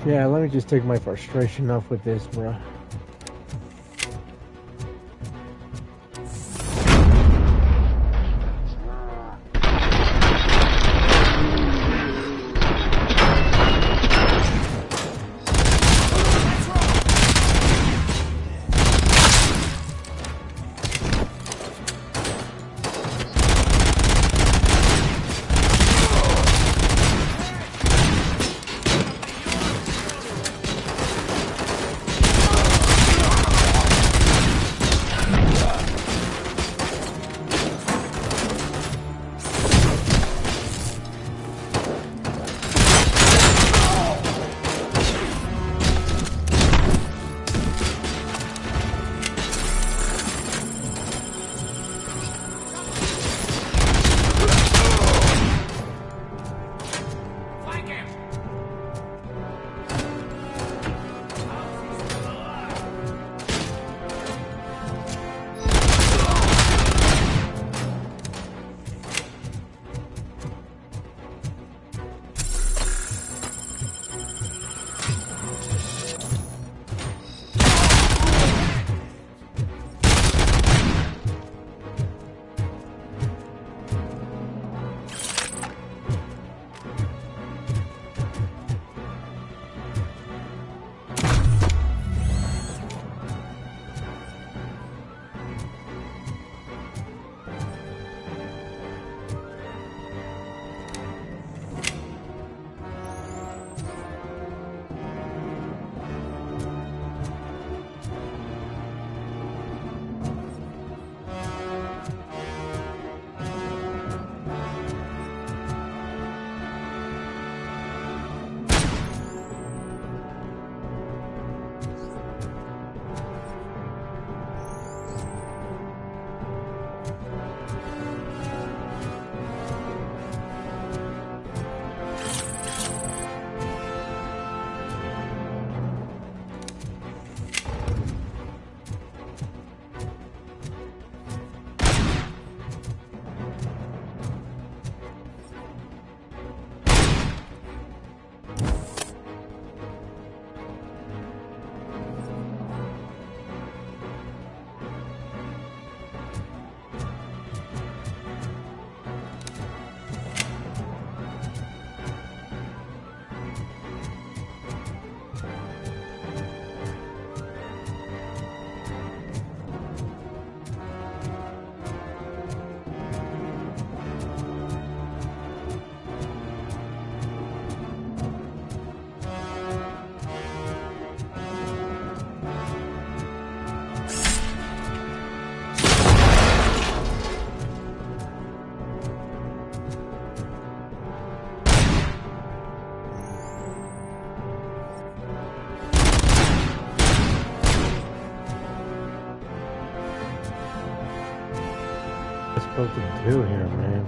Yeah, let me just take my frustration off with this, bro. What's supposed to do here, man?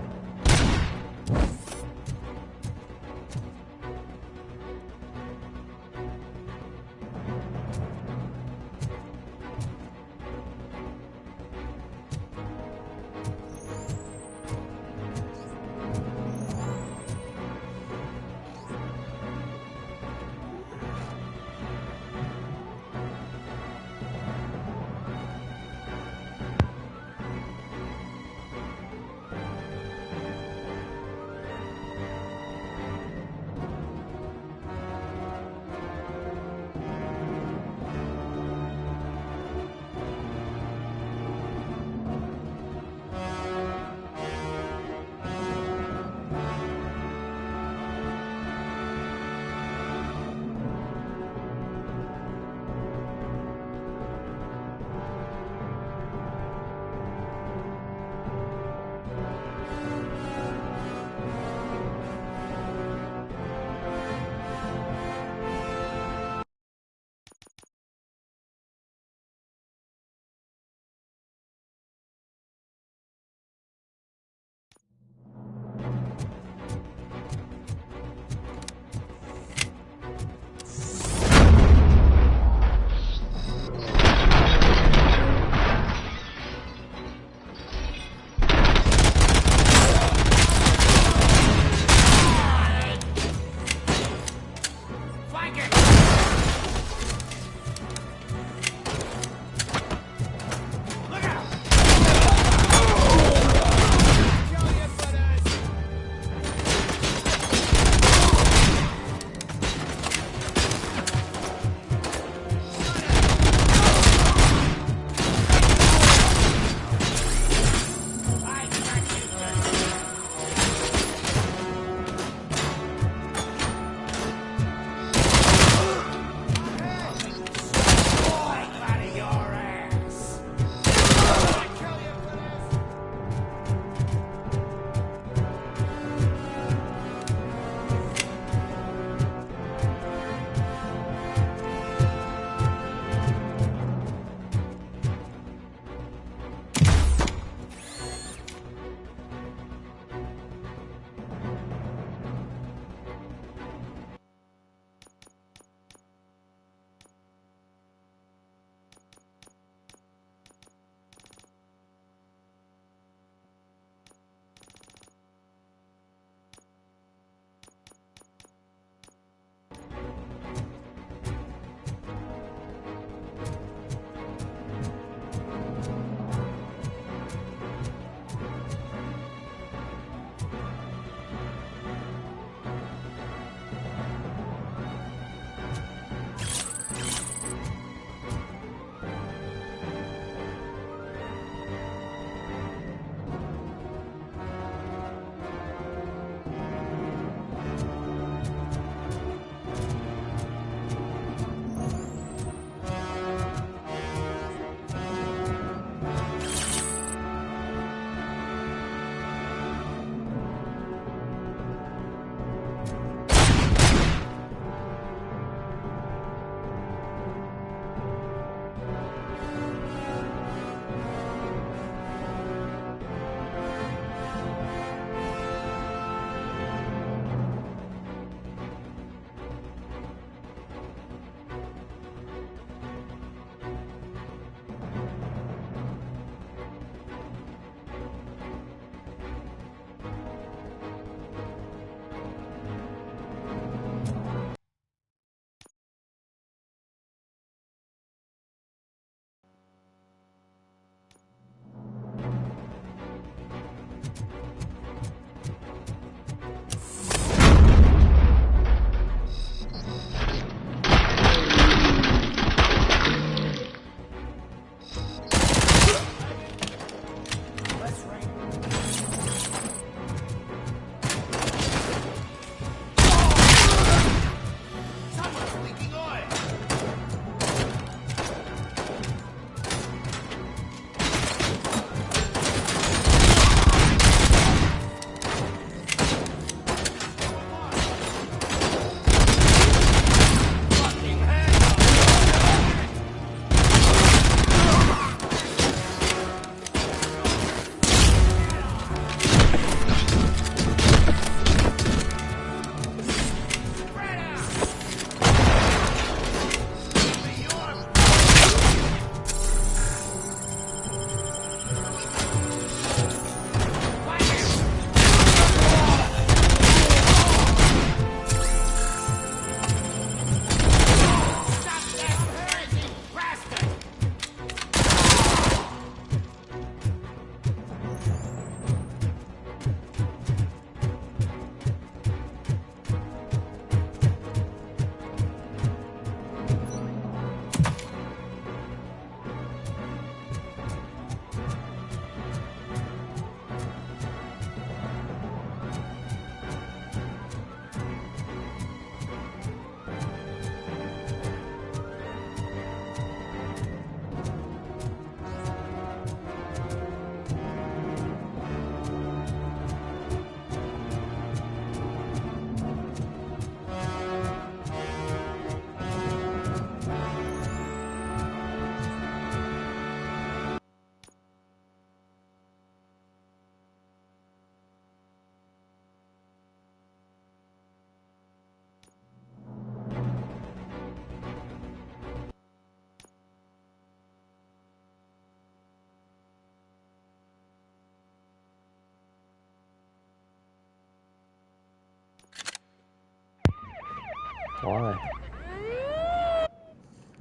Why?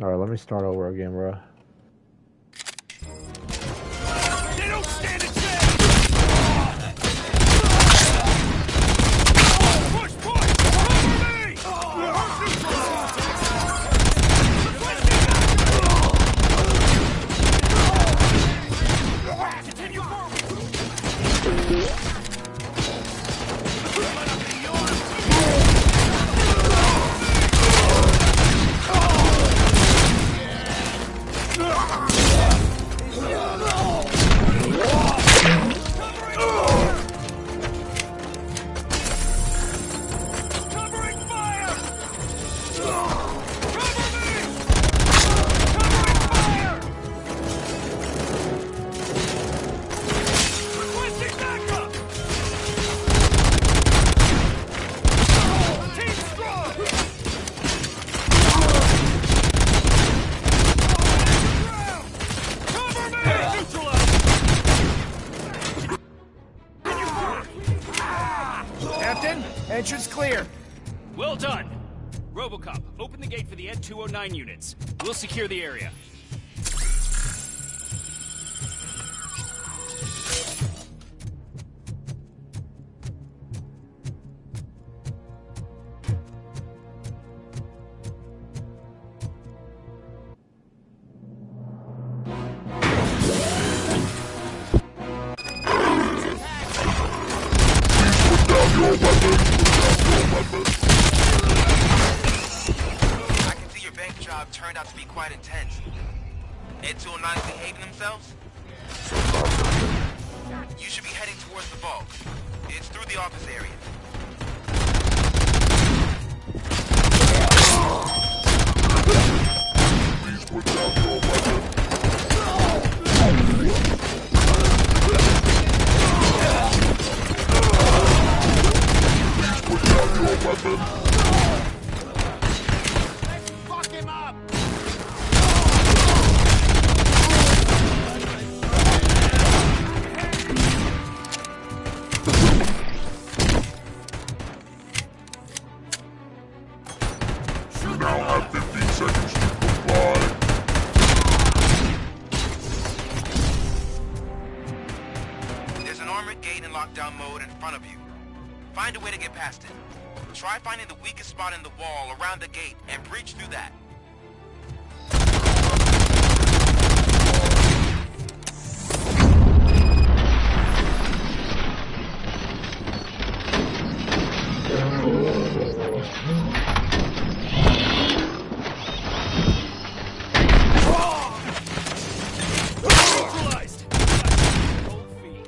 Alright, let me start over again, bro. They don't stand a chance! Push! Cover me! Continue forward! Entrance clear. Well done. Robocop, open the gate for the Ed 209 units. We'll secure the area. I can see your bank job turned out to be quite intense. Ed 209 behaving themselves? You should be heading towards the vault. It's through the office area. Please put down your weapon. Please put down your weapon. Fuck him up! You now have 15 seconds to comply. There's an armored gate in lockdown mode in front of you. Find a way to get past it. Try finding the weakest spot in the wall around the gate and breach through that. Neutralized! Cold feet.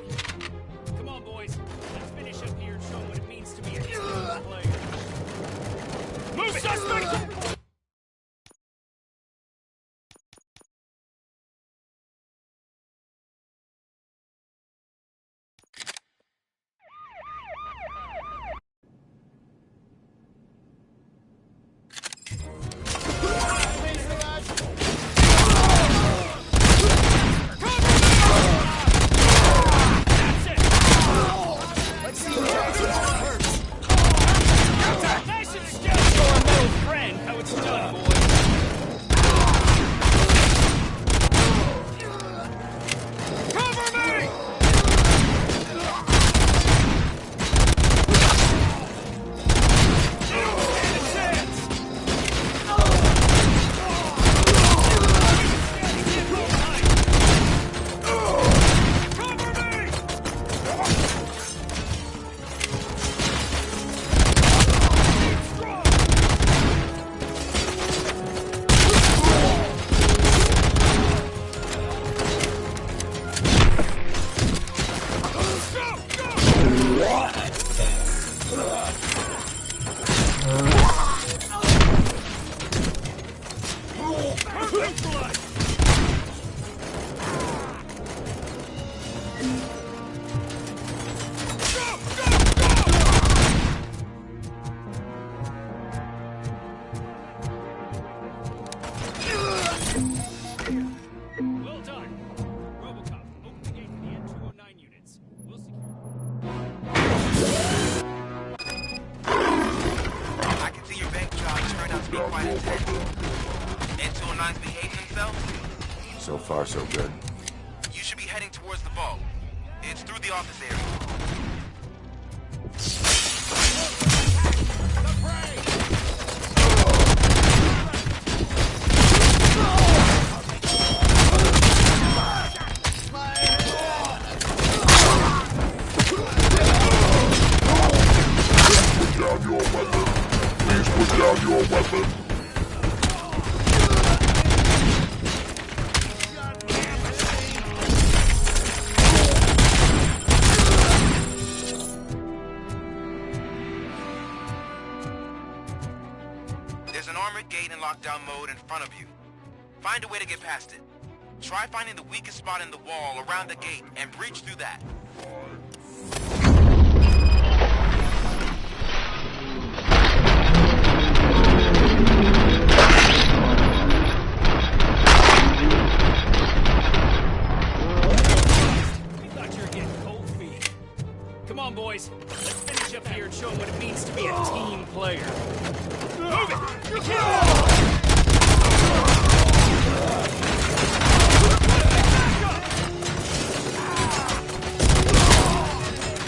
Come on, boys. Let's finish up here and show what it means to be a team player. Move, suspect! Nice and still, your old friend. 209's behaving themselves? So far, so good. You should be heading towards the vault. It's through the office area. Put down your weapon. There's an armored gate in lockdown mode in front of you. Find a way to get past it. Try finding the weakest spot in the wall around the gate and breach through that. We thought you were getting cold feet. Come on, boys. Let's finish up here and show them what it means to be a team player. Move it! You can't!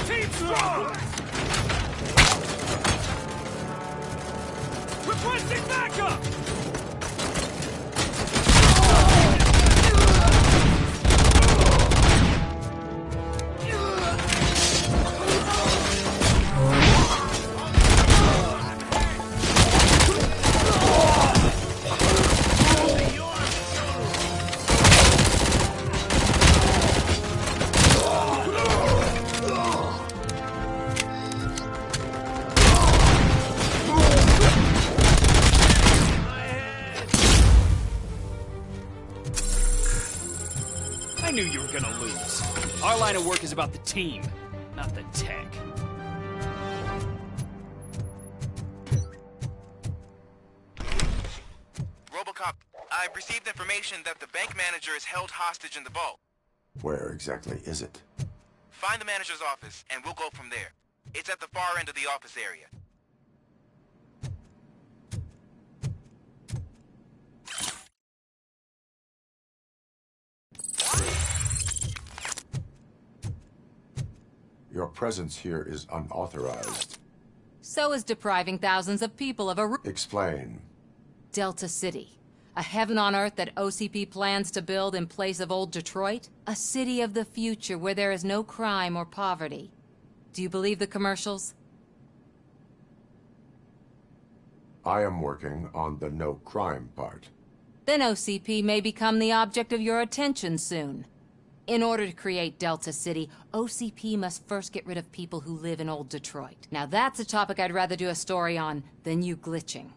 Team strong! Requesting backup! I knew you were gonna lose. Our line of work is about the team, not the tech. Robocop, I've received information that the bank manager is held hostage in the vault. Where exactly is it? Find the manager's office, and we'll go from there. It's at the far end of the office area. Your presence here is unauthorized. So is depriving thousands of people of a Explain. Delta City. A heaven on earth that OCP plans to build in place of old Detroit? A city of the future where there is no crime or poverty. Do you believe the commercials? I am working on the no crime part. Then OCP may become the object of your attention soon. In order to create Delta City, OCP must first get rid of people who live in old Detroit. Now that's a topic I'd rather do a story on than you glitching.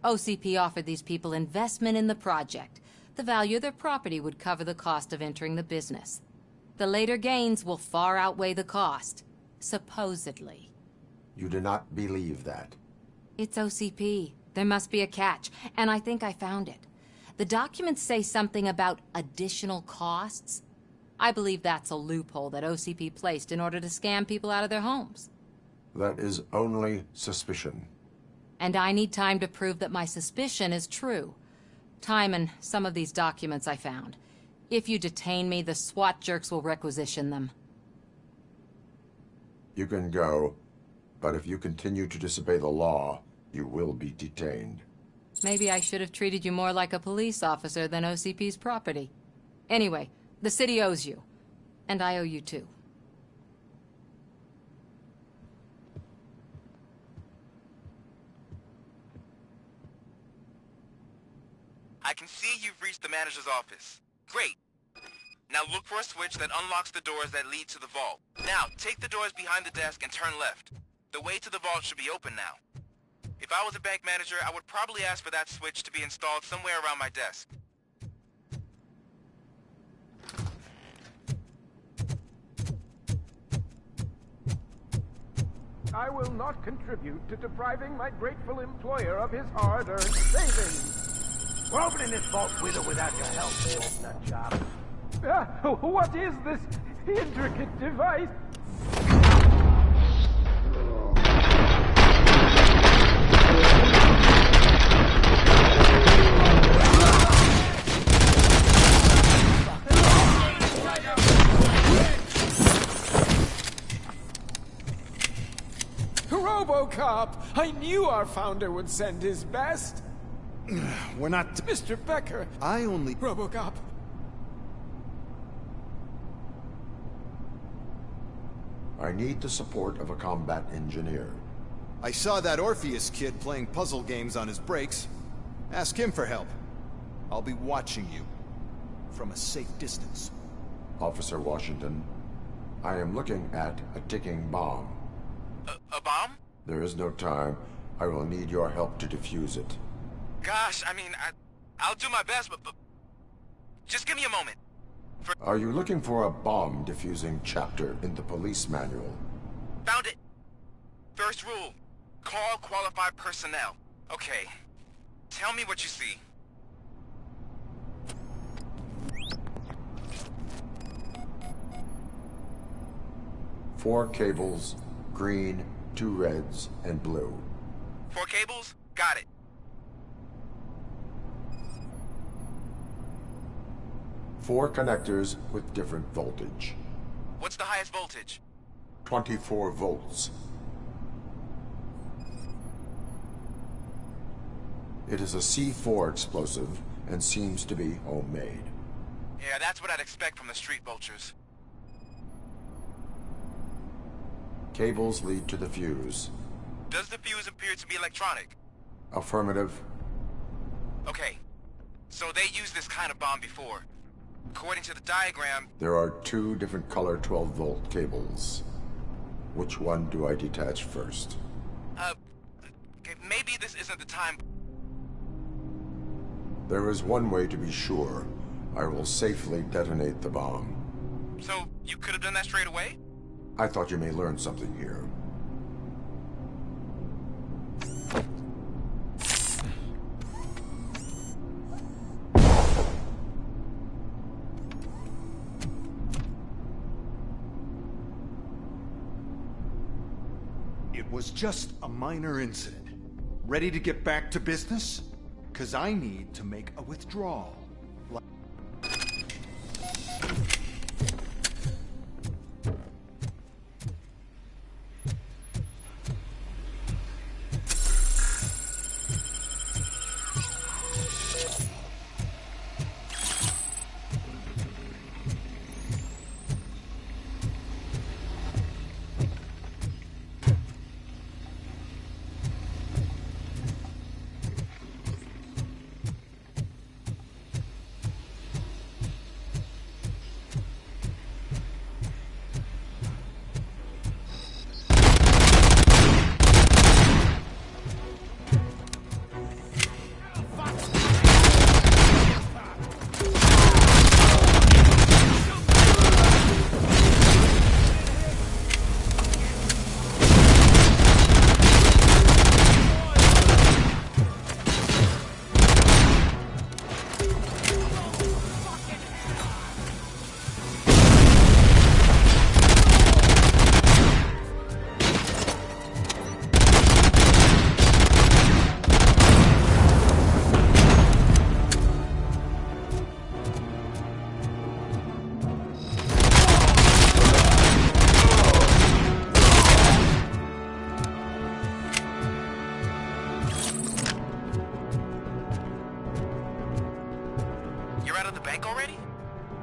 OCP offered these people investment in the project. The value of their property would cover the cost of entering the business. The later gains will far outweigh the cost. Supposedly. You do not believe that. It's OCP. There must be a catch, and I think I found it. The documents say something about additional costs. I believe that's a loophole that OCP placed in order to scam people out of their homes. That is only suspicion. And I need time to prove that my suspicion is true. Time and some of these documents I found. If you detain me, the SWAT jerks will requisition them. You can go, but if you continue to disobey the law, you will be detained. Maybe I should have treated you more like a police officer than OCP's property. Anyway, the city owes you. And I owe you too. I can see you've reached the manager's office. Great. Now look for a switch that unlocks the doors that lead to the vault. Now, take the doors behind the desk and turn left. The way to the vault should be open now. If I was a bank manager, I would probably ask for that switch to be installed somewhere around my desk. I will not contribute to depriving my grateful employer of his hard-earned savings. We're opening this vault with or without your help, nut job. What is this intricate device? Robocop! I knew our founder would send his best. We're not... Mr. Becker, I only... Robocop. I need the support of a combat engineer. I saw that Orpheus kid playing puzzle games on his breaks. Ask him for help. I'll be watching you. From a safe distance. Officer Washington, I am looking at a ticking bomb. A bomb? There is no time. I will need your help to defuse it. Gosh, I mean, I'll do my best, but just give me a moment. Are you looking for a bomb defusing chapter in the police manual? Found it. First rule, call qualified personnel. Okay, tell me what you see. Four cables, green, 2 reds, and blue. 4 cables? Got it. Four connectors with different voltage. What's the highest voltage? 24 volts. It is a C4 explosive and seems to be homemade. Yeah, that's what I'd expect from the street vultures. Cables lead to the fuse. Does the fuse appear to be electronic? Affirmative. Okay, so they used this kind of bomb before. According to the diagram... There are 2 different color 12-volt cables. Which one do I detach first? Okay, maybe this isn't the time... There is one way to be sure. I will safely detonate the bomb. So, you could have done that straight away? I thought you may learn something here. It was just a minor incident. Ready to get back to business? 'Cause I need to make a withdrawal.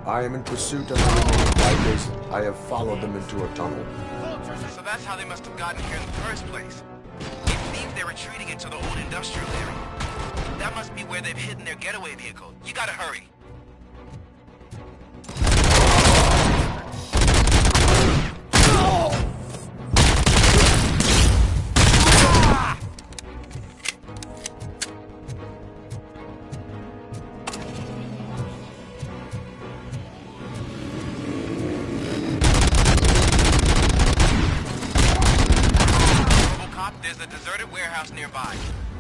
I am in pursuit of the remaining bikers. I have followed them into a tunnel. So that's how they must have gotten here in the first place. It seems they're retreating into the old industrial area. That must be where they've hidden their getaway vehicle. You gotta hurry. There's a deserted warehouse nearby.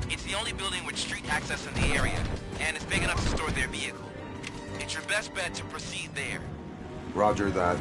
It's the only building with street access in the area, and it's big enough to store their vehicle. It's your best bet to proceed there. Roger that.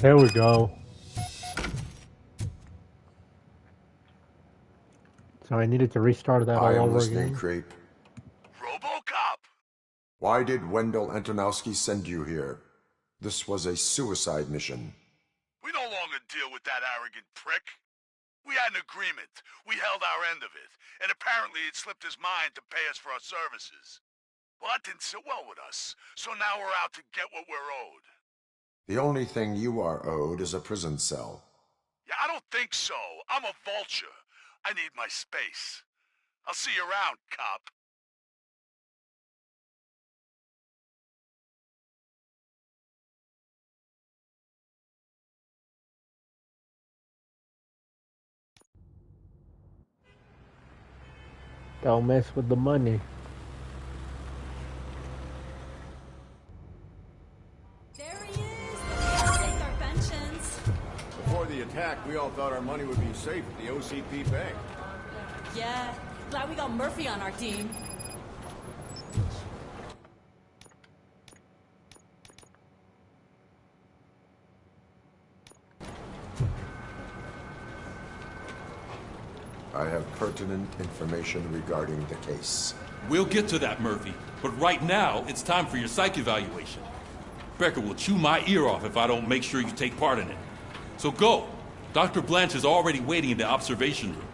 Here we go. So I needed to restart that all I am over listening, again? creep. Robocop! Why did Wendell Antonowski send you here? This was a suicide mission. We no longer deal with that arrogant prick. We had an agreement. We held our end of it. And apparently it slipped his mind to pay us for our services. Well, that didn't sit well with us. So now we're out to get what we're owed. The only thing you are owed is a prison cell. Yeah, I don't think so. I'm a vulture. I need my space. I'll see you around, cop. Don't mess with the money. There he is! Let's take our pensions. Before the attack, we all thought our money would be safe at the OCP bank. Yeah, glad we got Murphy on our team. I have pertinent information regarding the case. We'll get to that, Murphy. But right now, it's time for your psych evaluation. Becker will chew my ear off if I don't make sure you take part in it. So go. Dr. Blanche is already waiting in the observation room.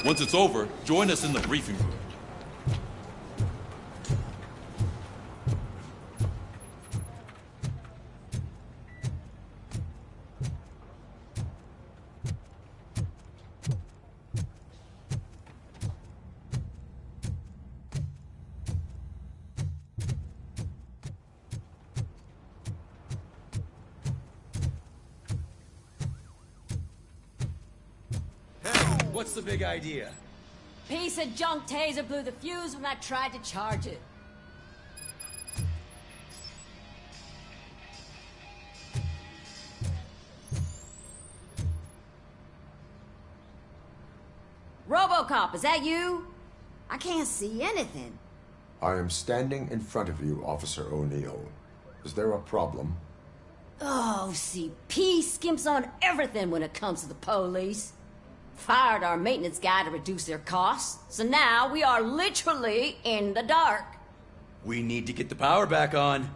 Once it's over, join us in the briefing room. What's the big idea? Piece of junk taser blew the fuse when I tried to charge it. Robocop, is that you? I can't see anything. I am standing in front of you, Officer O'Neill. Is there a problem? Oh, CP skimps on everything when it comes to the police. Fired our maintenance guy to reduce their costs, so now we are literally in the dark. We need to get the power back on.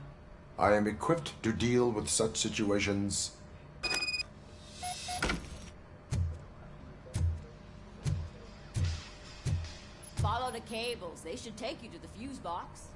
I am equipped to deal with such situations. Follow the cables. They should take you to the fuse box.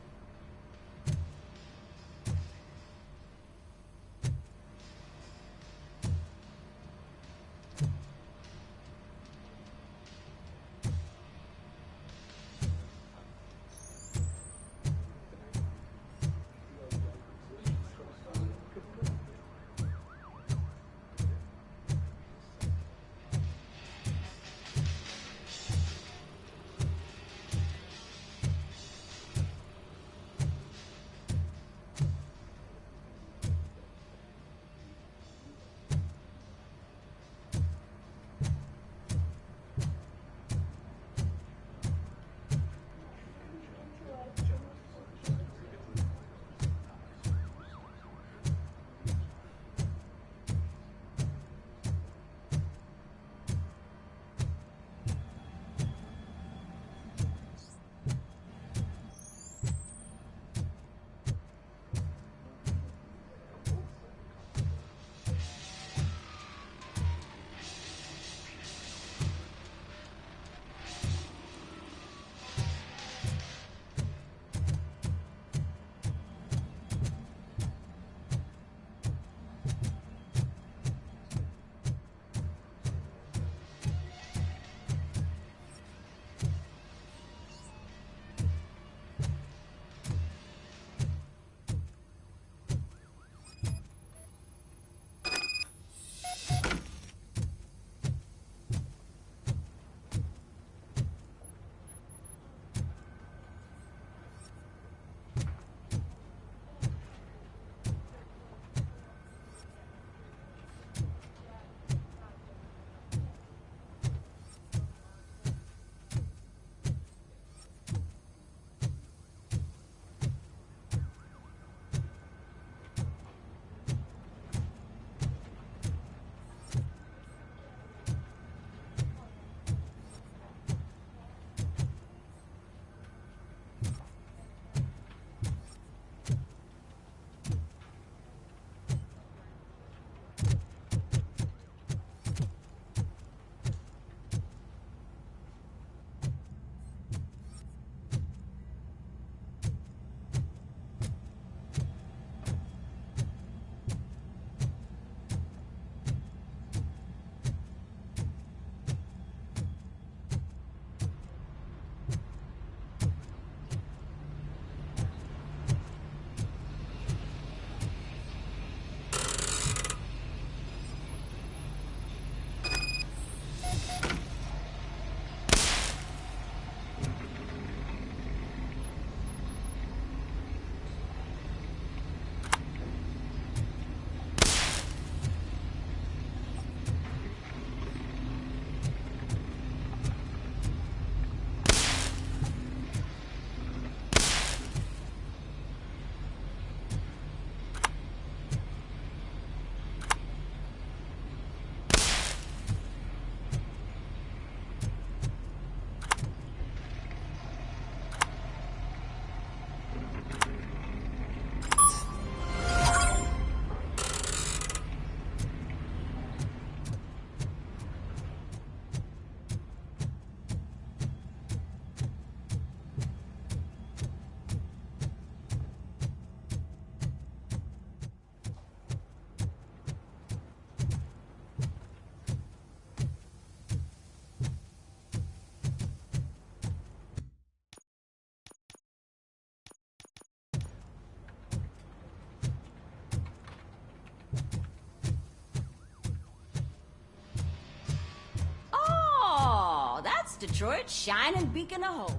Detroit's shining beacon of hope.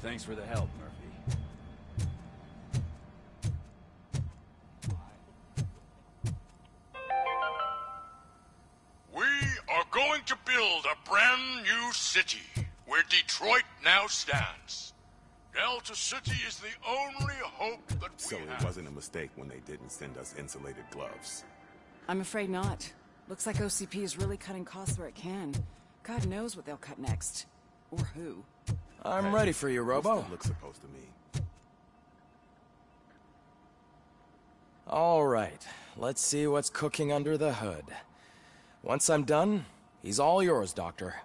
Thanks for the help, Murphy. We are going to build a brand new city where Detroit now stands. Delta City is the only hope that we So have. it wasn't a mistake when they didn't send us insulated gloves. I'm afraid not. Looks like OCP is really cutting costs where it can. God knows what they'll cut next. Or who. I'm ready for you, Robo. What's that look supposed to mean? All right, let's see what's cooking under the hood. Once I'm done, he's all yours, Doctor.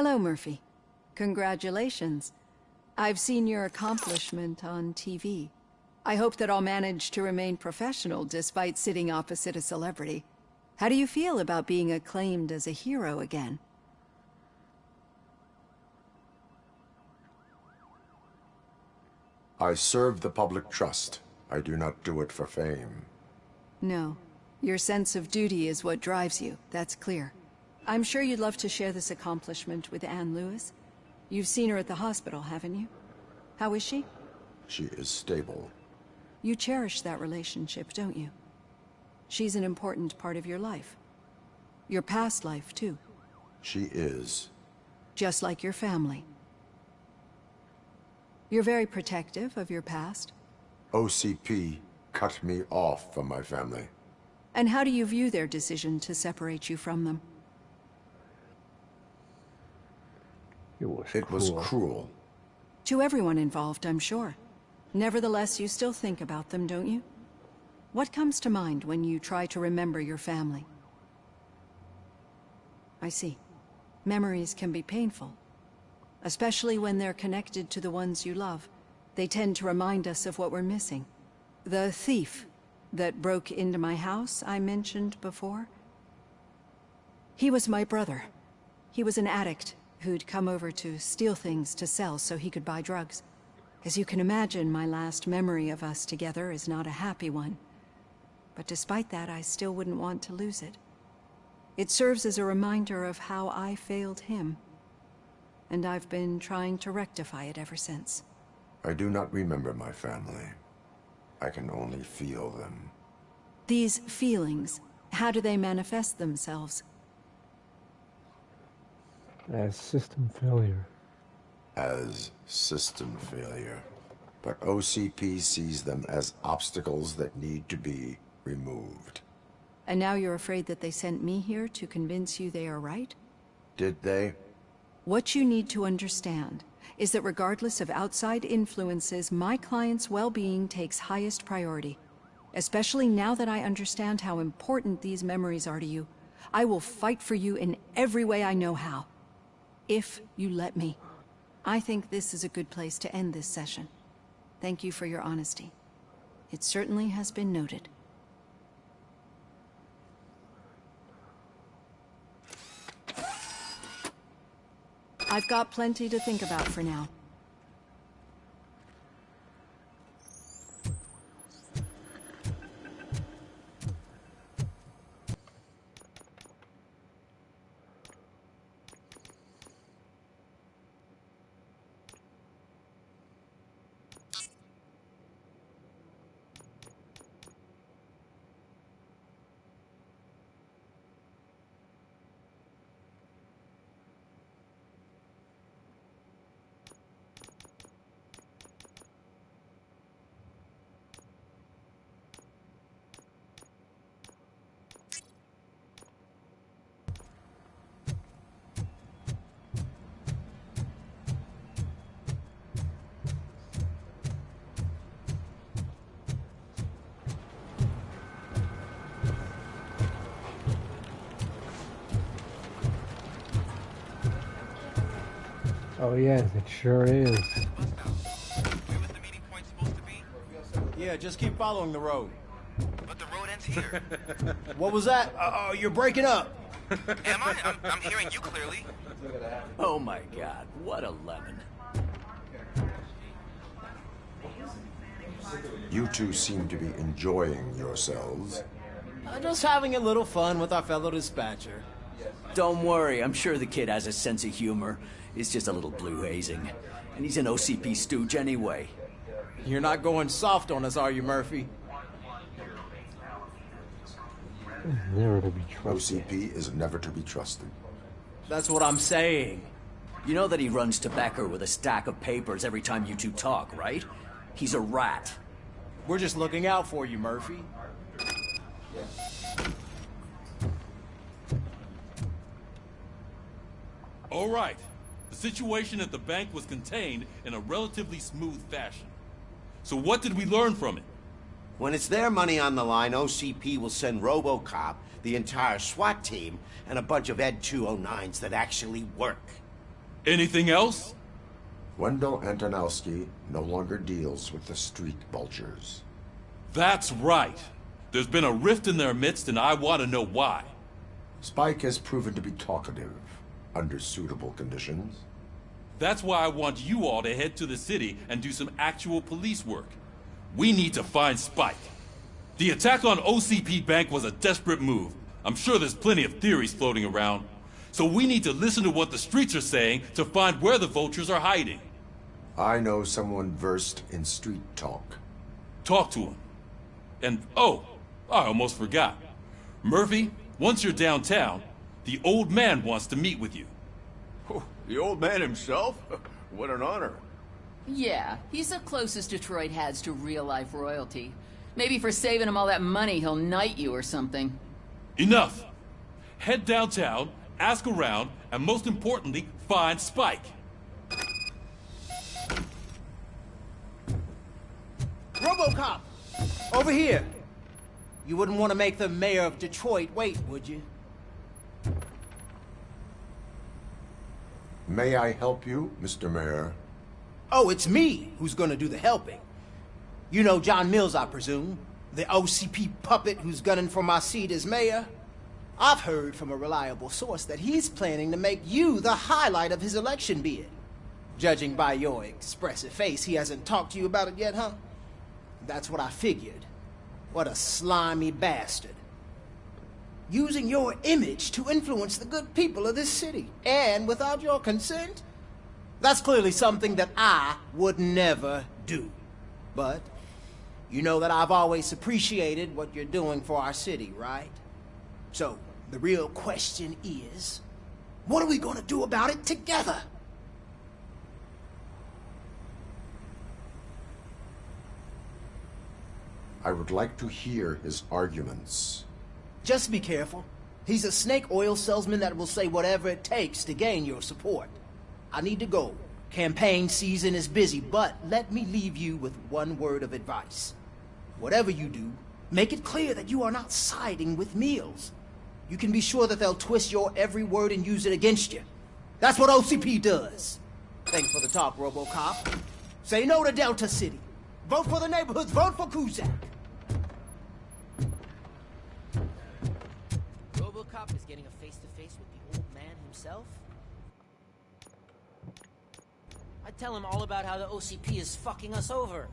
Hello, Murphy. Congratulations. I've seen your accomplishment on TV. I hope that I'll manage to remain professional despite sitting opposite a celebrity. How do you feel about being acclaimed as a hero again? I serve the public trust. I do not do it for fame. No. Your sense of duty is what drives you, that's clear. I'm sure you'd love to share this accomplishment with Anne Lewis. You've seen her at the hospital, haven't you? How is she? She is stable. You cherish that relationship, don't you? She's an important part of your life. Your past life, too. She is. Just like your family. You're very protective of your past. OCP cut me off from my family. And how do you view their decision to separate you from them? It was cruel. To everyone involved, I'm sure. Nevertheless, you still think about them, don't you? What comes to mind when you try to remember your family? I see. Memories can be painful. Especially when they're connected to the ones you love. They tend to remind us of what we're missing. The thief that broke into my house I mentioned before? He was my brother. He was an addict who'd come over to steal things to sell so he could buy drugs. As you can imagine, my last memory of us together is not a happy one. But despite that, I still wouldn't want to lose it. It serves as a reminder of how I failed him. And I've been trying to rectify it ever since. I do not remember my family. I can only feel them. These feelings, how do they manifest themselves? As system failure. As system failure. But OCP sees them as obstacles that need to be removed. And now you're afraid that they sent me here to convince you they are right? Did they? What you need to understand is that regardless of outside influences, my client's well-being takes highest priority. Especially now that I understand how important these memories are to you. I will fight for you in every way I know how. If you let me. I think this is a good place to end this session. Thank you for your honesty. It certainly has been noted. I've got plenty to think about for now. Oh yes, it sure is. Yeah, just keep following the road. But the road ends here. What was that? You're breaking up. Am I? I'm hearing you clearly. Oh my god, what a lemon. You two seem to be enjoying yourselves. Just having a little fun with our fellow dispatcher. Don't worry, I'm sure the kid has a sense of humor. It's just a little blue hazing. And he's an OCP stooge anyway. You're not going soft on us, are you, Murphy? Never to be trusted. OCP is never to be trusted. That's what I'm saying. You know that he runs to Becker with a stack of papers every time you two talk, right? He's a rat. We're just looking out for you, Murphy. All right. The situation at the bank was contained in a relatively smooth fashion. So what did we learn from it? When it's their money on the line, OCP will send Robocop, the entire SWAT team, and a bunch of Ed 209s that actually work. Anything else? Wendell Antonowski no longer deals with the street vultures. That's right. There's been a rift in their midst, and I want to know why. Spike has proven to be talkative under suitable conditions. That's why I want you all to head to the city and do some actual police work. We need to find Spike. The attack on OCP Bank was a desperate move. I'm sure there's plenty of theories floating around. So we need to listen to what the streets are saying to find where the vultures are hiding. I know someone versed in street talk. Talk to him. And, oh, I almost forgot. Murphy, once you're downtown, the old man wants to meet with you. Oh, the old man himself? What an honor. Yeah, he's the closest Detroit has to real-life royalty. Maybe for saving him all that money, he'll knight you or something. Enough! Head downtown, ask around, and most importantly, find Spike. Robocop! Over here! You wouldn't want to make the mayor of Detroit wait, would you? May I help you, Mr. Mayor? Oh, it's me who's gonna do the helping. You know John Mills, I presume? The OCP puppet who's gunning for my seat as mayor? I've heard from a reliable source that he's planning to make you the highlight of his election bid. Judging by your expressive face, he hasn't talked to you about it yet, huh? That's what I figured. What a slimy bastard. Using your image to influence the good people of this city, and without your consent? That's clearly something that I would never do. But you know that I've always appreciated what you're doing for our city, right? So, the real question is, what are we gonna do about it together? I would like to hear his arguments. Just be careful. He's a snake oil salesman that will say whatever it takes to gain your support. I need to go. Campaign season is busy, but let me leave you with one word of advice. Whatever you do, make it clear that you are not siding with Mills. You can be sure that they'll twist your every word and use it against you. That's what OCP does. Thanks for the talk, Robocop. Say no to Delta City. Vote for the neighborhoods. Vote for Kuzak. Robocop is getting a face-to-face with the old man himself? I'd tell him all about how the OCP is fucking us over.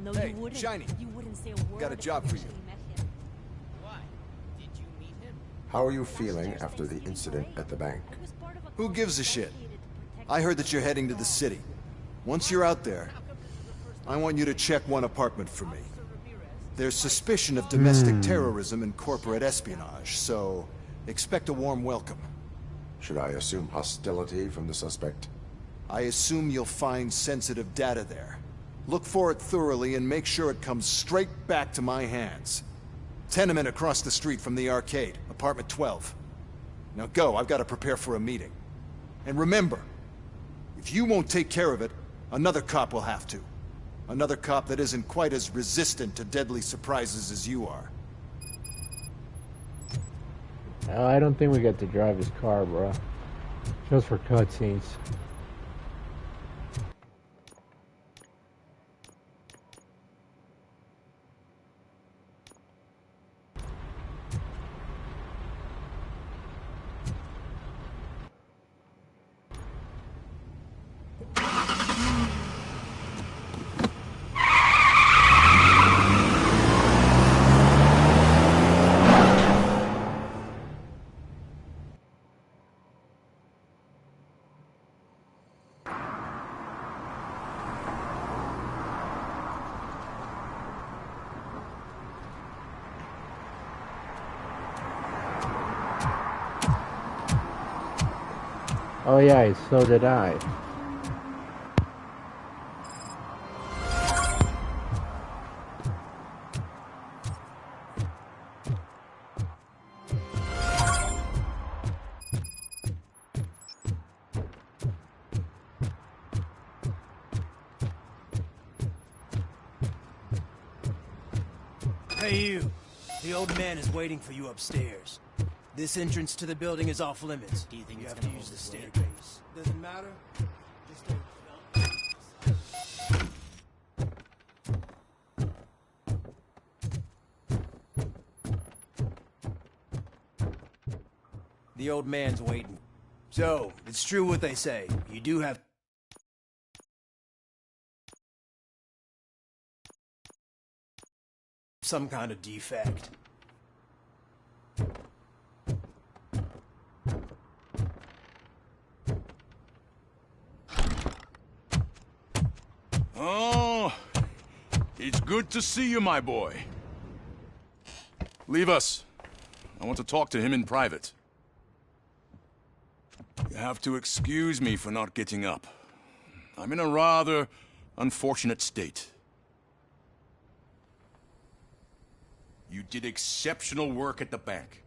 No, hey, you wouldn't. Shiny. You wouldn't say a word. Got a job for you. Why? Did you meet him? How are you feeling after the incident at the bank? Who gives a shit? I heard that you're heading to the city. Once you're out there, I want you to check one apartment for me. There's suspicion of domestic terrorism and corporate espionage, so expect a warm welcome. Should I assume hostility from the suspect? I assume you'll find sensitive data there. Look for it thoroughly and make sure it comes straight back to my hands. Tenement across the street from the arcade, apartment 12. Now go, I've got to prepare for a meeting. And remember, if you won't take care of it, another cop will have to. Another cop that isn't quite as resistant to deadly surprises as you are. I don't think we get to drive his car, bro. Just for cutscenes. Oh yeah, so did I. Hey you! The old man is waiting for you upstairs. This entrance to the building is off limits. Do you think you have to use the staircase? Doesn't matter. Just The old man's waiting. So, it's true what they say. You do have... some kind of defect. Oh, it's good to see you, my boy. Leave us. I want to talk to him in private. You have to excuse me for not getting up. I'm in a rather unfortunate state. You did exceptional work at the bank.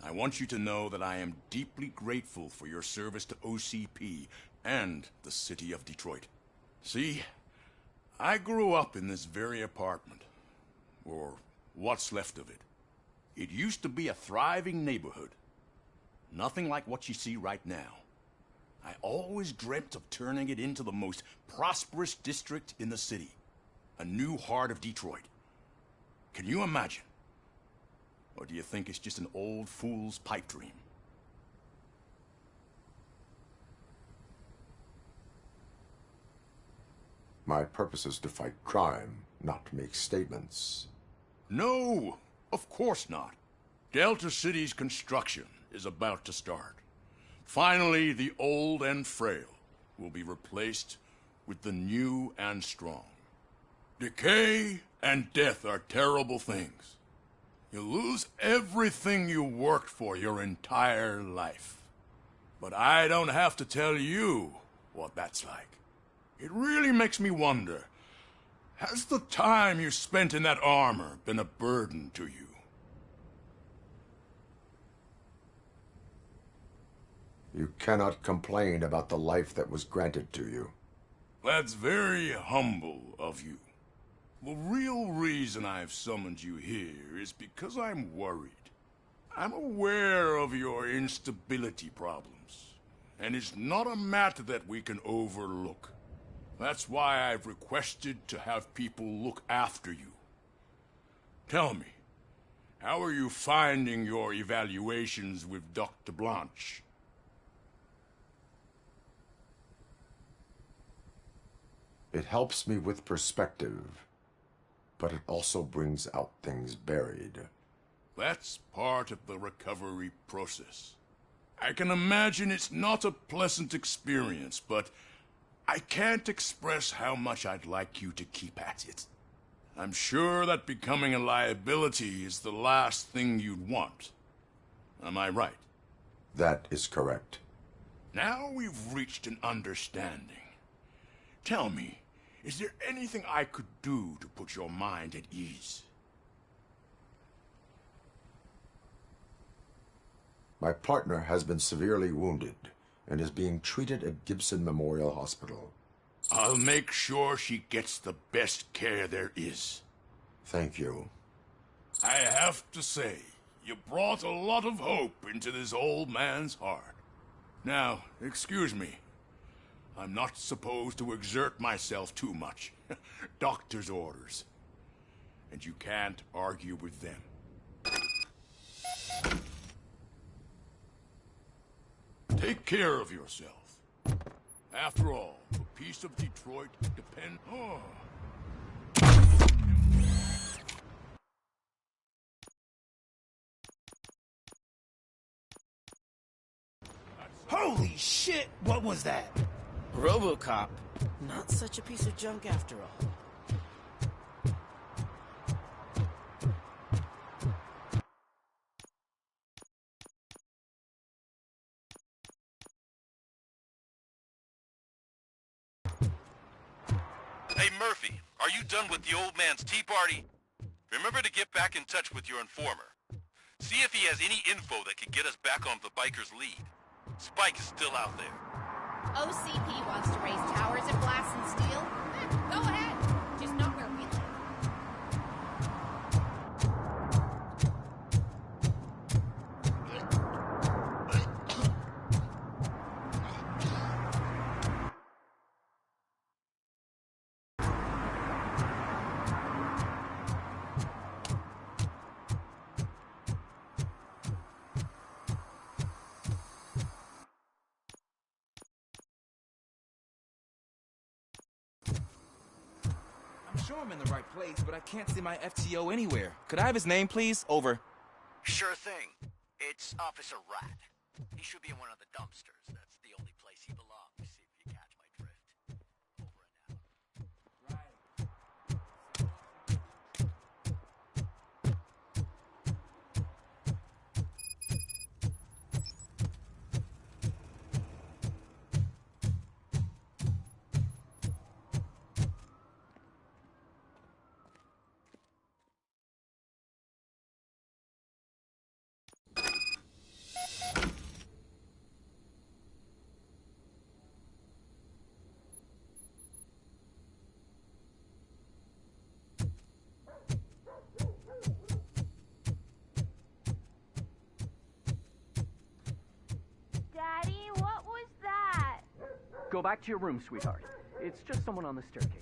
I want you to know that I am deeply grateful for your service to OCP and the city of Detroit. See, I grew up in this very apartment, or what's left of it. It used to be a thriving neighborhood. Nothing like what you see right now. I always dreamt of turning it into the most prosperous district in the city. A new heart of Detroit. Can you imagine? Or do you think it's just an old fool's pipe dream? My purpose is to fight crime, not to make statements. No, of course not. Delta City's construction is about to start. Finally, the old and frail will be replaced with the new and strong. Decay and death are terrible things. You lose everything you worked for your entire life. But I don't have to tell you what that's like. It really makes me wonder, has the time you spent in that armor been a burden to you? You cannot complain about the life that was granted to you. That's very humble of you. The real reason I've summoned you here is because I'm worried. I'm aware of your instability problems, and it's not a matter that we can overlook. That's why I've requested to have people look after you. Tell me, how are you finding your evaluations with Dr. Blanche? It helps me with perspective, but it also brings out things buried. That's part of the recovery process. I can imagine it's not a pleasant experience, but I can't express how much I'd like you to keep at it. I'm sure that becoming a liability is the last thing you'd want. Am I right? That is correct. Now we've reached an understanding. Tell me, is there anything I could do to put your mind at ease? My partner has been severely wounded and is being treated at Gibson Memorial Hospital. I'll make sure she gets the best care there is. Thank you. I have to say, you brought a lot of hope into this old man's heart. Now, excuse me. I'm not supposed to exert myself too much. Doctor's orders. And you can't argue with them. Take care of yourself. After all, the peace of Detroit depends... Oh. Holy shit! What was that? Robocop. Not such a piece of junk after all. Murphy, are you done with the old man's tea party? Remember to get back in touch with your informer. See if he has any info that could get us back on the biker's lead. Spike is still out there. OCP wants to raise towers of glass and steel? Go ahead. Just not where we live. I'm sure I'm in the right place, but I can't see my FTO anywhere. Could I have his name, please? Over. Sure thing. It's Officer Rat. He should be in one of the dumpsters. That's the only place he belongs, if you catch my drift. Over and out. Daddy, what was that? Go back to your room, sweetheart. It's just someone on the staircase.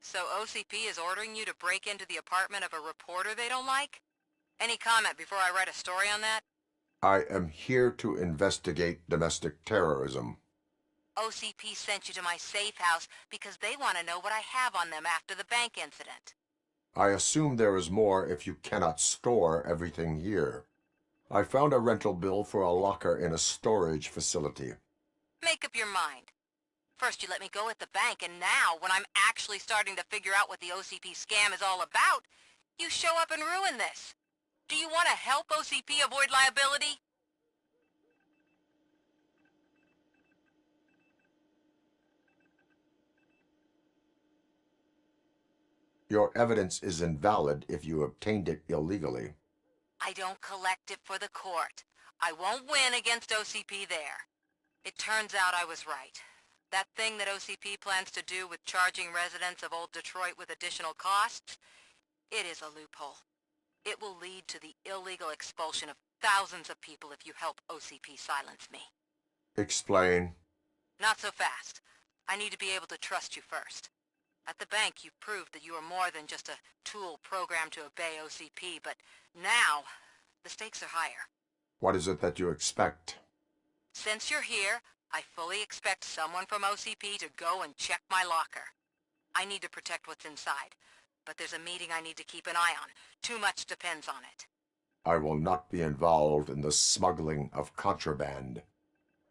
So OCP is ordering you to break into the apartment of a reporter they don't like? Any comment before I write a story on that? I am here to investigate domestic terrorism. OCP sent you to my safe house because they want to know what I have on them after the bank incident. I assume there is more if you cannot store everything here. I found a rental bill for a locker in a storage facility. Make up your mind. First you let me go at the bank, and now, when I'm actually starting to figure out what the OCP scam is all about, you show up and ruin this. Do you want to help OCP avoid liability? Your evidence is invalid if you obtained it illegally. I don't collect it for the court. I won't win against OCP there. It turns out I was right. That thing that OCP plans to do with charging residents of Old Detroit with additional costs, it is a loophole. It will lead to the illegal expulsion of thousands of people if you help OCP silence me. Explain. Not so fast. I need to be able to trust you first. At the bank, you've proved that you are more than just a tool programmed to obey OCP, but now, the stakes are higher. What is it that you expect? Since you're here, I fully expect someone from OCP to go and check my locker. I need to protect what's inside, but there's a meeting I need to keep an eye on. Too much depends on it. I will not be involved in the smuggling of contraband.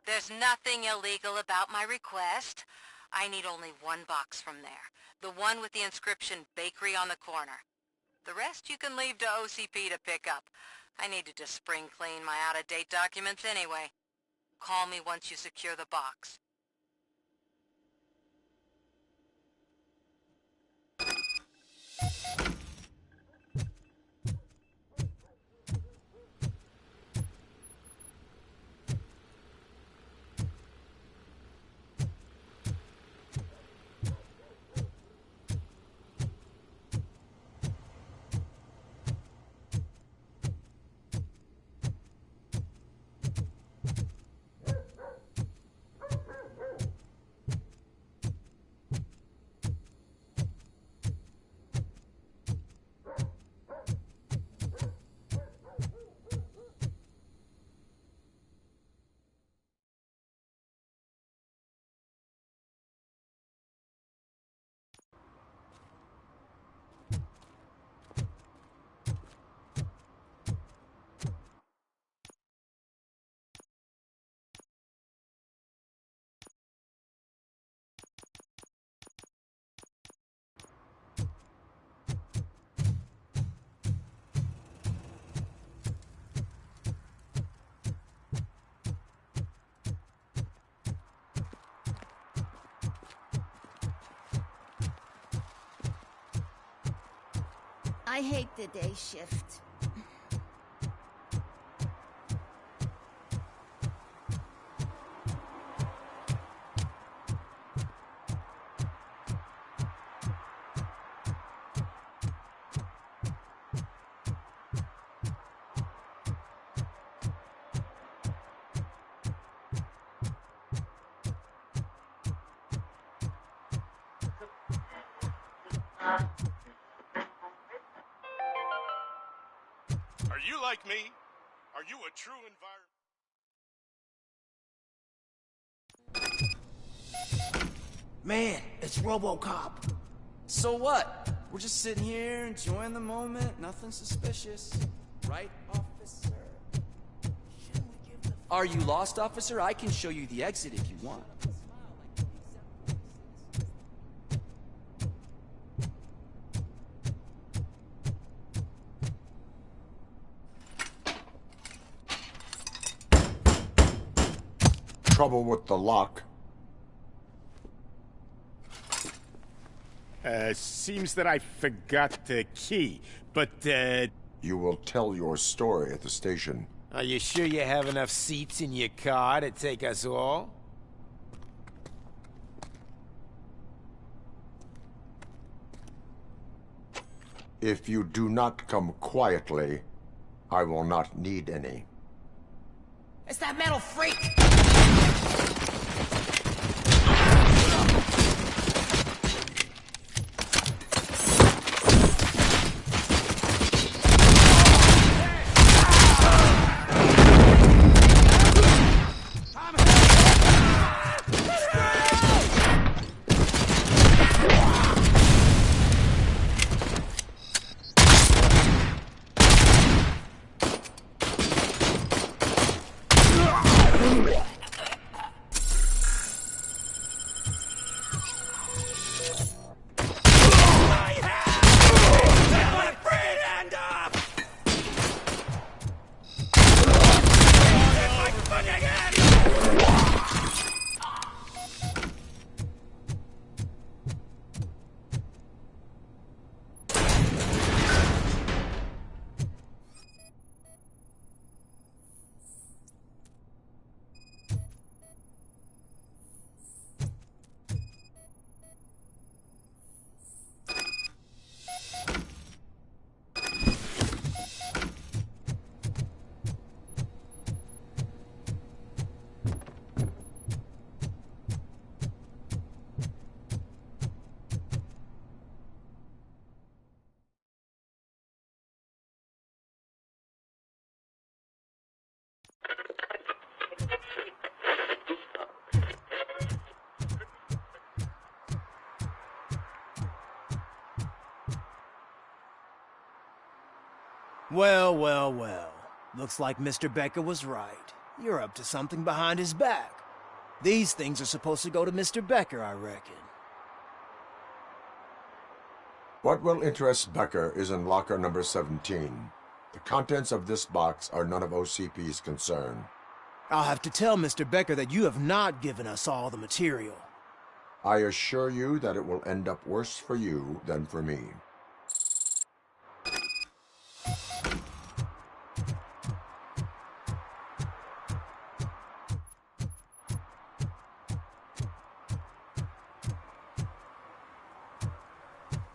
There's nothing illegal about my request. I need only one box from there. The one with the inscription Bakery on the corner. The rest you can leave to OCP to pick up. I need to just spring clean my out-of-date documents anyway. Call me once you secure the box. I hate the day shift. Are you like me? Are you a true environment? Man, it's Robocop. So what? We're just sitting here enjoying the moment, nothing suspicious. Right, officer? Are you lost, officer? I can show you the exit if you want. Trouble with the lock. Seems that I forgot the key, but, You will tell your story at the station. Are you sure you have enough seats in your car to take us all? If you do not come quietly, I will not need any. It's that metal freak! Well, well, well. Looks like Mr. Becker was right. You're up to something behind his back. These things are supposed to go to Mr. Becker, I reckon. What will interest Becker is in locker number 17. The contents of this box are none of OCP's concern. I'll have to tell Mr. Becker that you have not given us all the material. I assure you that it will end up worse for you than for me.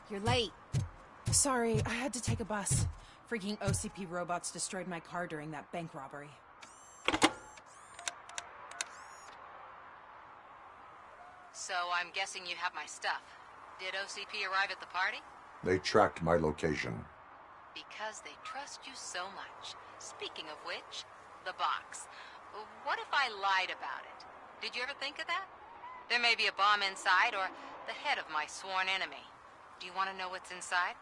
You're late. Sorry, I had to take a bus. Freaking OCP robots destroyed my car during that bank robbery. So I'm guessing you have my stuff. Did OCP arrive at the party? They tracked my location. Because they trust you so much. Speaking of which, the box. What if I lied about it? Did you ever think of that? There may be a bomb inside or the head of my sworn enemy. Do you want to know what's inside?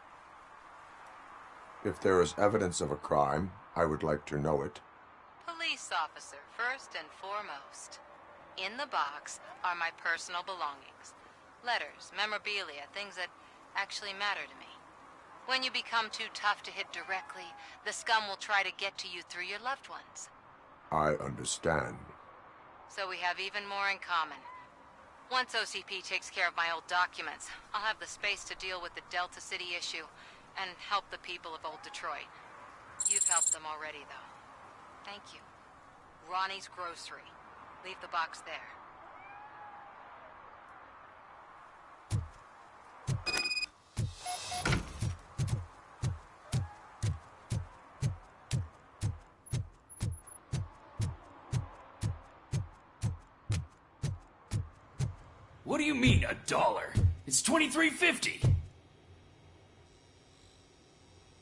If there is evidence of a crime, I would like to know it. Police officer, first and foremost. In the box are my personal belongings. Letters, memorabilia, things that actually matter to me. When you become too tough to hit directly, the scum will try to get to you through your loved ones. I understand. So we have even more in common. Once OCP takes care of my old documents, I'll have the space to deal with the Delta City issue and help the people of Old Detroit. You've helped them already, though. Thank you. Ronnie's Grocery. Leave the box there. What do you mean, $1? It's $23.50.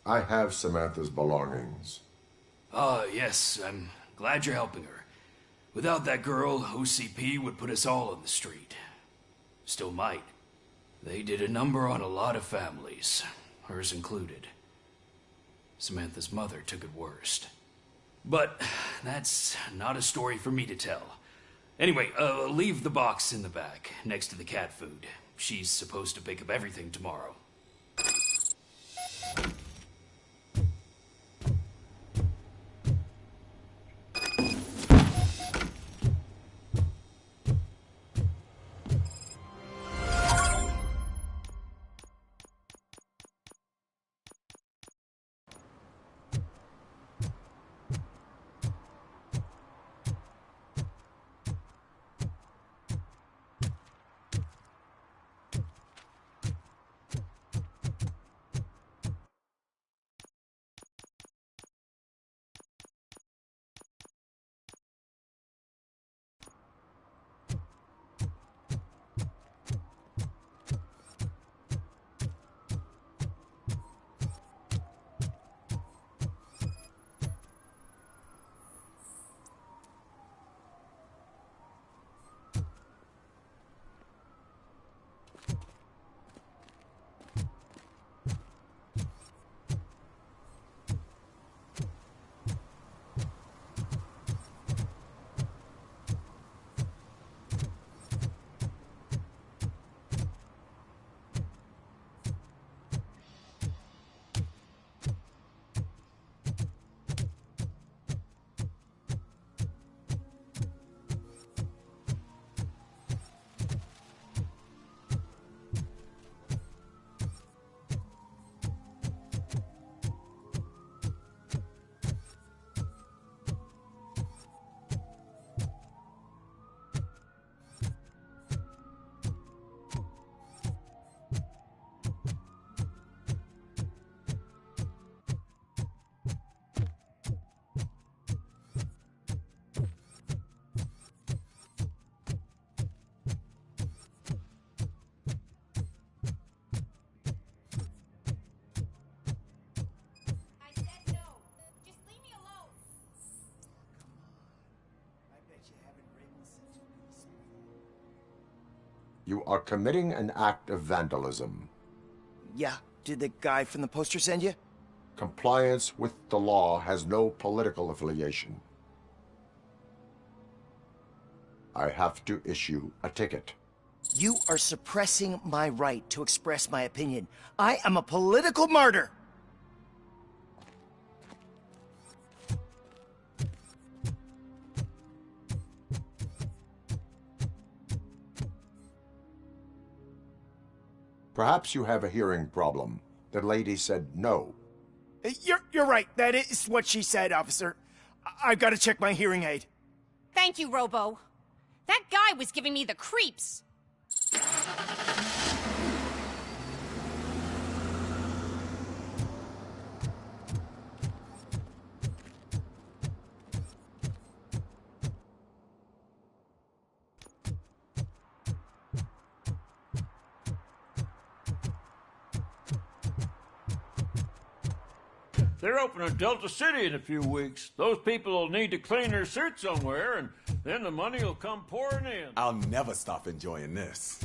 I have Samantha's belongings. Yes, I'm glad you're helping her. Without that girl, OCP would put us all on the street. Still might. They did a number on a lot of families, hers included. Samantha's mother took it worst. But that's not a story for me to tell. Anyway, leave the box in the back, next to the cat food. She's supposed to pick up everything tomorrow. You are committing an act of vandalism. Yeah, did the guy from the poster send you? Compliance with the law has no political affiliation. I have to issue a ticket. You are suppressing my right to express my opinion. I am a political martyr! Perhaps you have a hearing problem. The lady said no. You're right. That is what she said, officer. I've got to check my hearing aid. Thank you, Robo. That guy was giving me the creeps. They're opening Delta City in a few weeks. Those people will need to clean their suits somewhere, and then the money will come pouring in. I'll never stop enjoying this.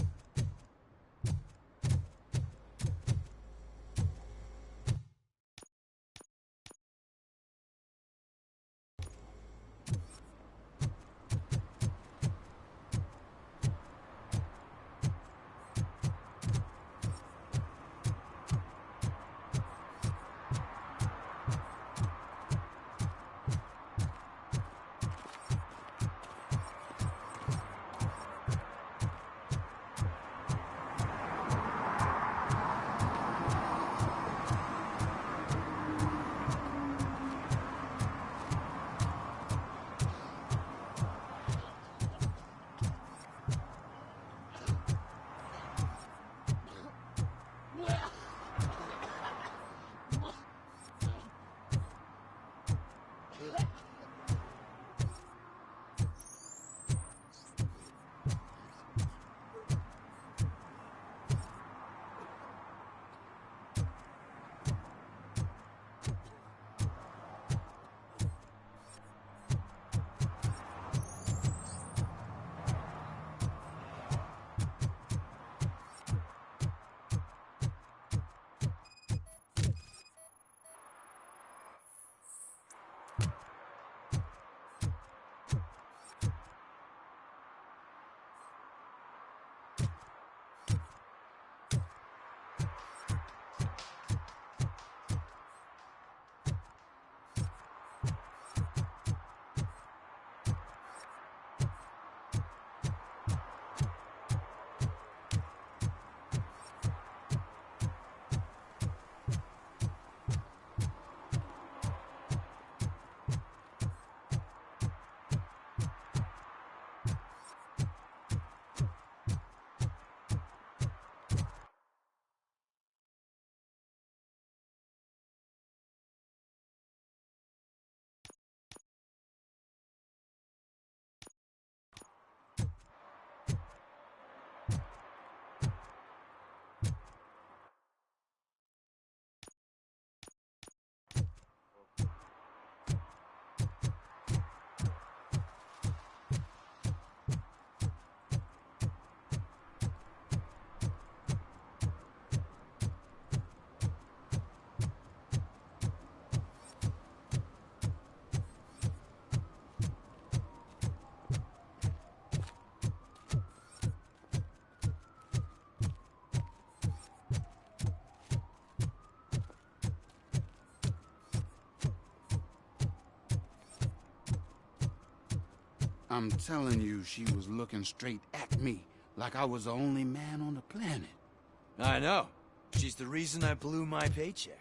I'm telling you, she was looking straight at me, like I was the only man on the planet. I know. She's the reason I blew my paycheck.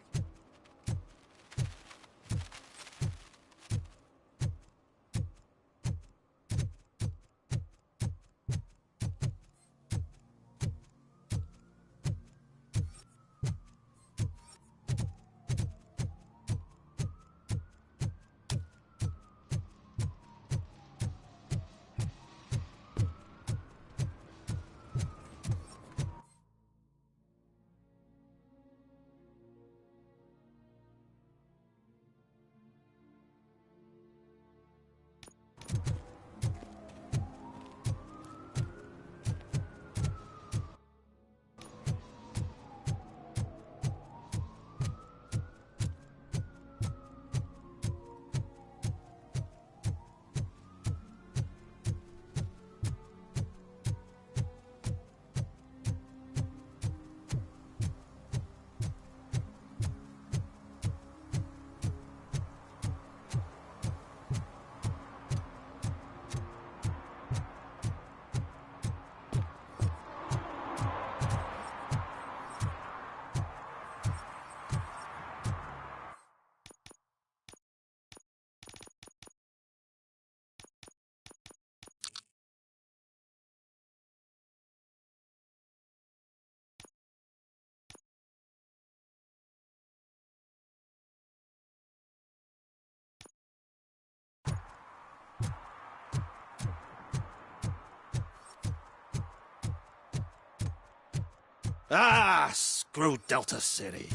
Ah, screw Delta City.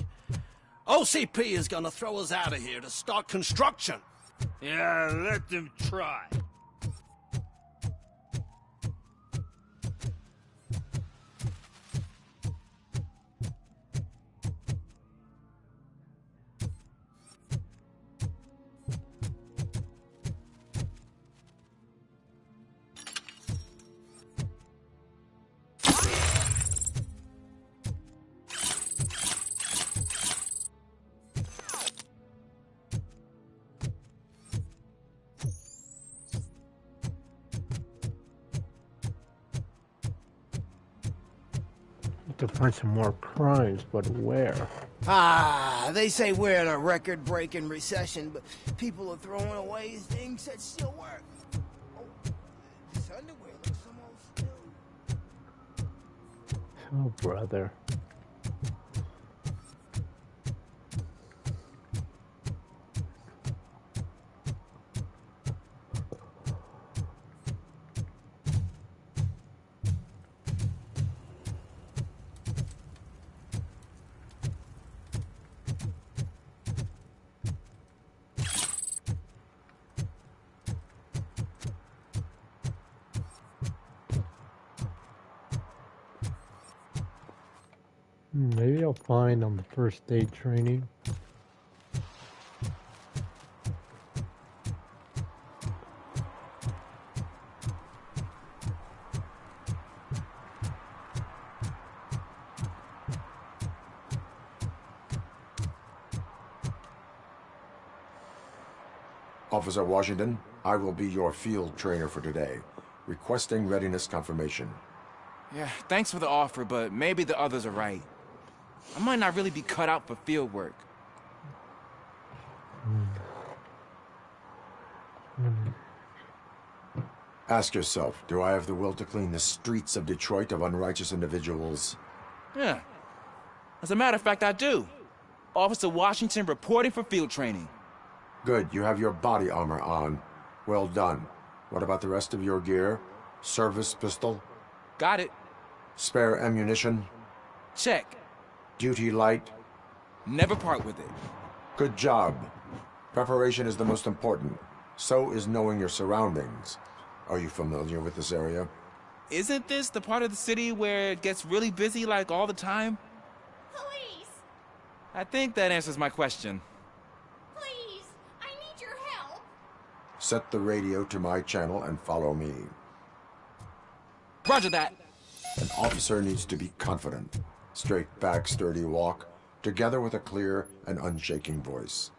OCP is gonna throw us out of here to start construction. Yeah, let them try. To find some more crimes, but where? Ah, they say we're in a record-breaking recession, but people are throwing away things that still work. Oh, this underwear looks almost new. Oh, brother. Maybe I'll find on the first aid training. Officer Washington, I will be your field trainer for today. Requesting readiness confirmation. Yeah, thanks for the offer, but maybe the others are right. I might not really be cut out for field work. Ask yourself, do I have the will to clean the streets of Detroit of unrighteous individuals? Yeah. As a matter of fact, I do. Officer Washington reporting for field training. Good, you have your body armor on. Well done. What about the rest of your gear? Service pistol? Got it. Spare ammunition? Check. Duty light? Never part with it. Good job. Preparation is the most important. So is knowing your surroundings. Are you familiar with this area? Isn't this the part of the city where it gets really busy like all the time? Police! I think that answers my question. Please! I need your help! Set the radio to my channel and follow me. Roger that. An officer needs to be confident. Straight back, sturdy walk, together with a clear and unshaking voice.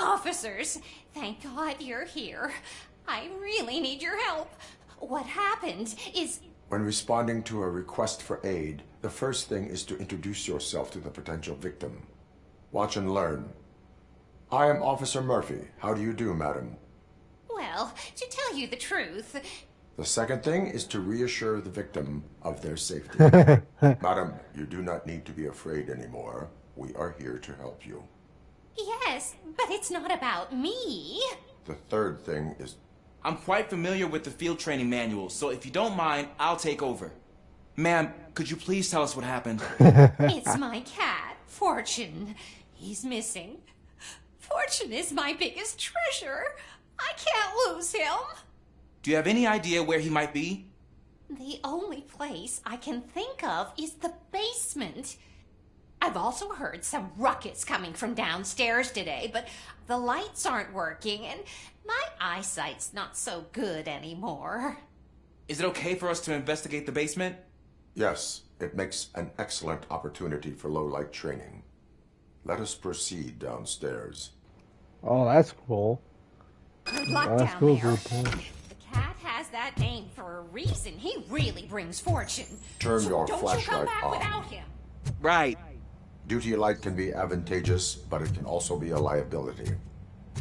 Officers, thank God you're here. I really need your help. What happened is... When responding to a request for aid, the first thing is to introduce yourself to the potential victim. Watch and learn. I am Officer Murphy. How do you do, madam? Well, to tell you the truth... The second thing is to reassure the victim of their safety. Madam, you do not need to be afraid anymore. We are here to help you. Yes, but it's not about me. The third thing is... I'm quite familiar with the field training manual, so if you don't mind, I'll take over. Ma'am, could you please tell us what happened? It's my cat, Fortune. He's missing. Fortune is my biggest treasure. I can't lose him. Do you have any idea where he might be? The only place I can think of is the basement. I've also heard some ruckus coming from downstairs today, but the lights aren't working and my eyesight's not so good anymore. Is it okay for us to investigate the basement? Yes, it makes an excellent opportunity for low-light training. Let us proceed downstairs. Oh, that's cool. Good luck That's down cool, there. cool. The cat has that name for a reason. He really brings fortune. Turn so your don't you come flashlight back on. without him. Right. Duty light can be advantageous, but it can also be a liability.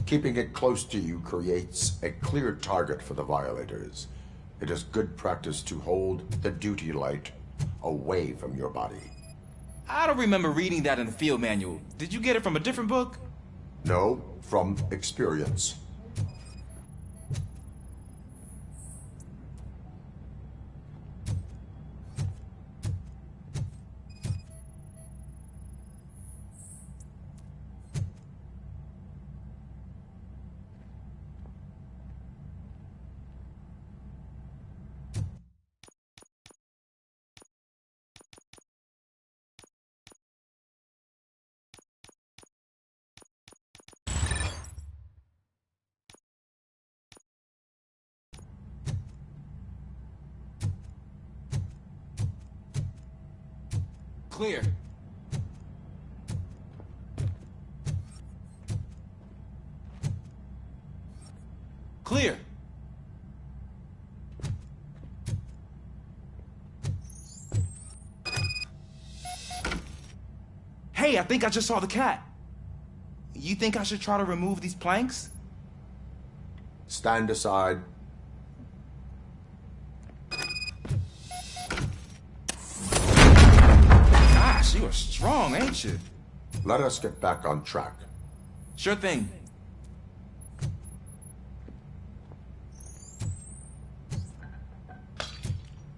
Keeping it close to you creates a clear target for the violators. It is good practice to hold the duty light away from your body. I don't remember reading that in the field manual. Did you get it from a different book? No, from experience. Clear. Clear. Hey, I think I just saw the cat. You think I should try to remove these planks? Stand aside. Gosh, you are strong, ain't you? Let us get back on track. Sure thing.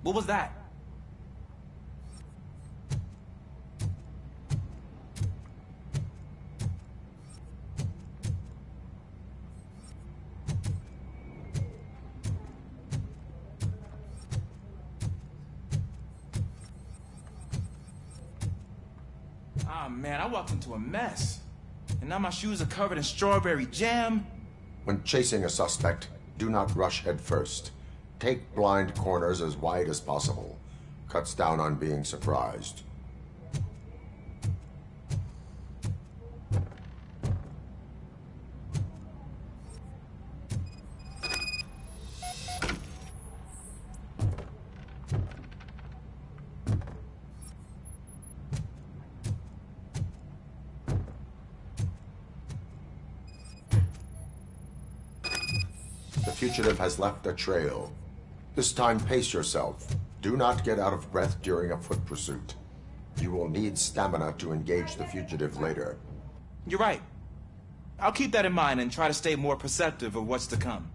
What was that? Ah, man, I walked into a mess. And now my shoes are covered in strawberry jam. When chasing a suspect, do not rush head first. Take blind corners as wide as possible. Cuts down on being surprised. The fugitive has left a trail. This time, pace yourself. Do not get out of breath during a foot pursuit. You will need stamina to engage the fugitive later. You're right. I'll keep that in mind and try to stay more perceptive of what's to come.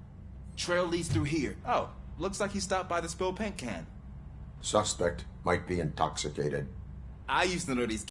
Trail leads through here. Oh, looks like he stopped by the spilled paint can. Suspect might be intoxicated. I used to know these